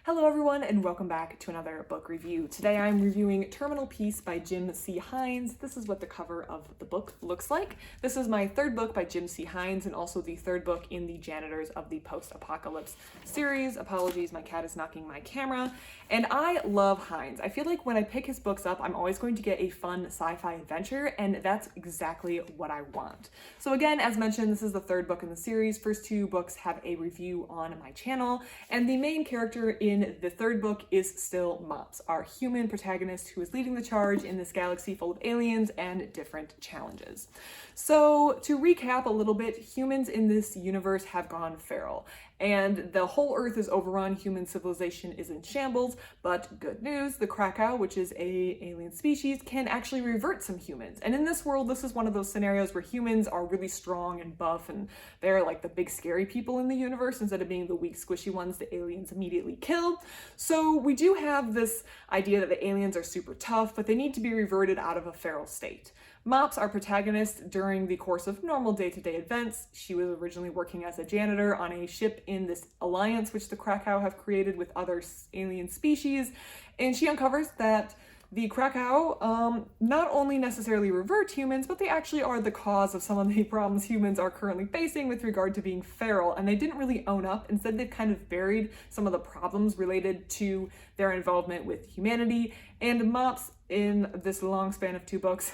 Hello everyone and welcome back to another book review. Today I'm reviewing Terminal Peace by Jim C. Hines. This is what the cover of the book looks like. This is my third book by Jim C. Hines and also the third book in the Janitors of the Post-Apocalypse series. Apologies, my cat is knocking my camera. And I love Hines. I feel like when I pick his books up, I'm always going to get a fun sci-fi adventure, and that's exactly what I want. So again, as mentioned, this is the third book in the series. First two books have a review on my channel, and the main character in the third book is still Mops, our human protagonist who is leading the charge in this galaxy full of aliens and different challenges. So to recap a little bit, humans in this universe have gone feral, and the whole Earth is overrun. Human civilization is in shambles, but good news, the Krakow, which is a alien species, can actually revert some humans. And in this world, this is one of those scenarios where humans are really strong and buff, and they're like the big scary people in the universe instead of being the weak squishy ones the aliens immediately kill. So we do have this idea that the aliens are super tough, but they need to be reverted out of a feral state. Mops, our protagonist, during the course of normal day-to-day events, she was originally working as a janitor on a ship in this alliance which the Krakow have created with other alien species, and she uncovers that the Krakow not only necessarily revert humans, but they actually are the cause of some of the problems humans are currently facing with regard to being feral, and they didn't really own up. Instead, they've kind of buried some of the problems related to their involvement with humanity, and Mops, in this long span of two books,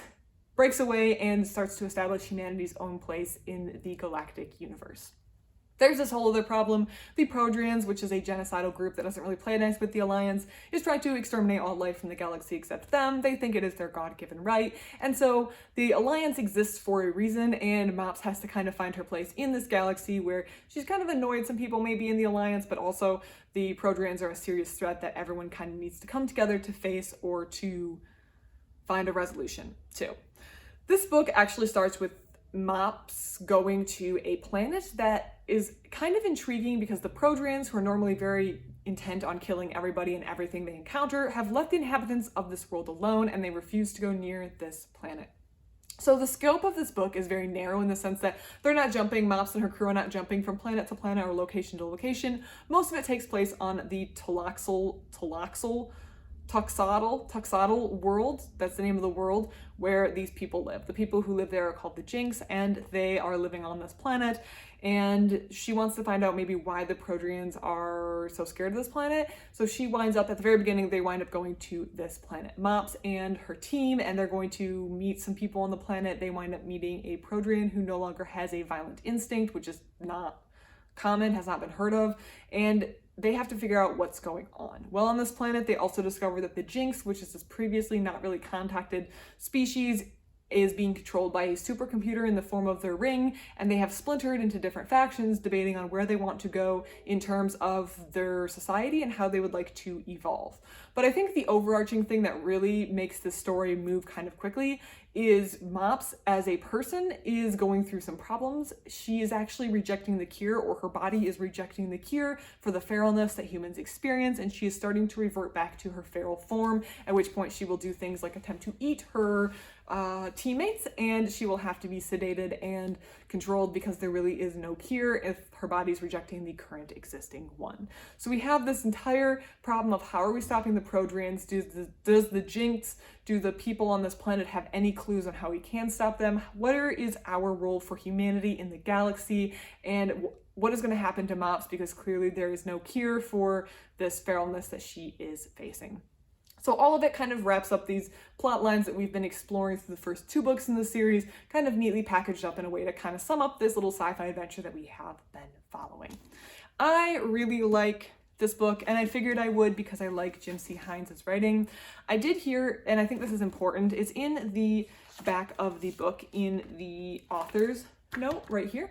breaks away and starts to establish humanity's own place in the galactic universe. There's this whole other problem. The Prodrians, which is a genocidal group that doesn't really play nice with the Alliance, is trying to exterminate all life from the galaxy except them. They think it is their God-given right. And so the Alliance exists for a reason, and Mops has to kind of find her place in this galaxy where she's kind of annoyed some people maybe in the Alliance, but also the Prodrians are a serious threat that everyone kind of needs to come together to face or to find a resolution to. This book actually starts with Mops going to a planet that is kind of intriguing because the Prodrians, who are normally very intent on killing everybody and everything they encounter, have left the inhabitants of this world alone, and they refuse to go near this planet. So the scope of this book is very narrow in the sense that they're not jumping, Mops and her crew are not jumping from planet to planet or location to location. Most of it takes place on the Toxodal world. That's the name of the world where these people live. The people who live there are called the Jinx, and they are living on this planet, and she wants to find out maybe why the Prodrians are so scared of this planet. So she winds up, at the very beginning, they wind up going to this planet, Mops and her team, and they're going to meet some people on the planet. They wind up meeting a Prodrian who no longer has a violent instinct, which is not common, has not been heard of, and they have to figure out what's going on. Well, on this planet, they also discover that the Jinx, which is this previously not really contacted species, is being controlled by a supercomputer in the form of their ring, and they have splintered into different factions, debating on where they want to go in terms of their society and how they would like to evolve. But I think the overarching thing that really makes this story move kind of quickly is Mops, as a person, is going through some problems. She is actually rejecting the cure, or her body is rejecting the cure for the feralness that humans experience, and she is starting to revert back to her feral form, at which point she will do things like attempt to eat her teammates, and she will have to be sedated and controlled because there really is no cure if her body's rejecting the current existing one. So we have this entire problem of how are we stopping the Prodrians? Does the Jinx, do the people on this planet have any clues on how we can stop them? Where is our role for humanity in the galaxy? And what is going to happen to Mops, because clearly there is no cure for this feralness that she is facing. So all of it kind of wraps up these plot lines that we've been exploring through the first two books in the series, kind of neatly packaged up in a way to kind of sum up this little sci-fi adventure that we have been following. I really like this book, and I figured I would because I like Jim C. Hines' writing. I did hear, and I think this is important, it's in the back of the book in the author's note right here,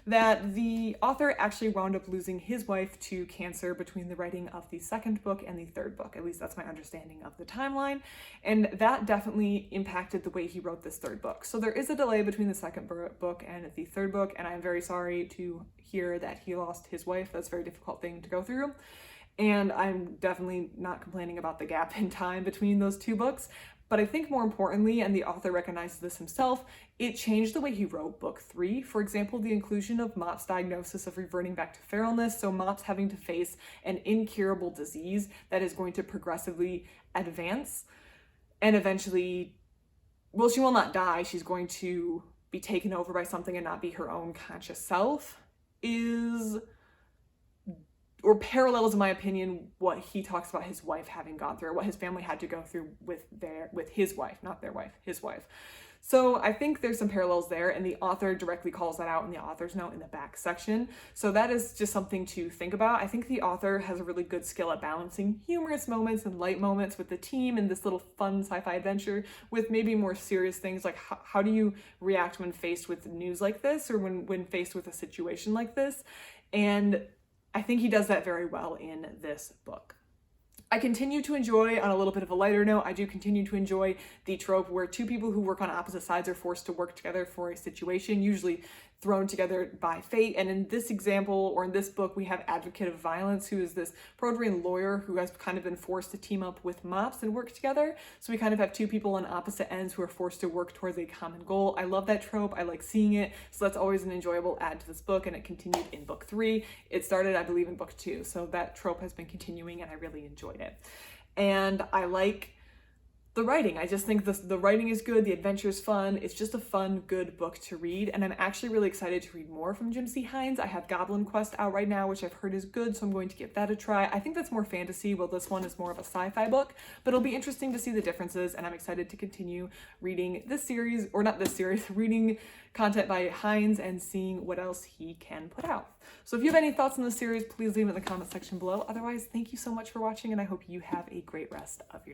that the author actually wound up losing his wife to cancer between the writing of the second book and the third book. At least that's my understanding of the timeline, and that definitely impacted the way he wrote this third book. So there is a delay between the second book and the third book, and I'm very sorry to hear that he lost his wife. That's a very difficult thing to go through, and I'm definitely not complaining about the gap in time between those two books. But I think more importantly, and the author recognizes this himself, it changed the way he wrote book 3. For example, the inclusion of Mop's diagnosis of reverting back to feralness, so Mop's having to face an incurable disease that is going to progressively advance and eventually, well, she will not die, she's going to be taken over by something and not be her own conscious self, is, or parallels, in my opinion, what he talks about his wife having gone through, or what his family had to go through with his wife, not their wife, his wife. So I think there's some parallels there, and the author directly calls that out in the author's note in the back section. So that is just something to think about. I think the author has a really good skill at balancing humorous moments and light moments with the team and this little fun sci-fi adventure with maybe more serious things like how do you react when faced with news like this, or when faced with a situation like this. And I think he does that very well in this book. I continue to enjoy, on a little bit of a lighter note, I do continue to enjoy the trope where two people who work on opposite sides are forced to work together for a situation, usually thrown together by fate. And in this example, or in this book, we have Advocate of Violence, who is this Prodrian lawyer who has kind of been forced to team up with Mops and work together. So we kind of have two people on opposite ends who are forced to work towards a common goal. I love that trope. I like seeing it. So that's always an enjoyable add to this book, and it continued in book 3. It started, I believe, in book 2. So that trope has been continuing, and I really enjoyed it. And I like the writing. I just think the writing is good, the adventure is fun, it's just a fun, good book to read, and I'm actually really excited to read more from Jim C. Hines. I have Goblin Quest out right now, which I've heard is good, so I'm going to give that a try. I think that's more fantasy, while this one is more of a sci-fi book, but it'll be interesting to see the differences, and I'm excited to continue reading this series, or not this series, reading content by Hines and seeing what else he can put out. So if you have any thoughts on this series, please leave them in the comment section below. Otherwise, thank you so much for watching, and I hope you have a great rest of your day.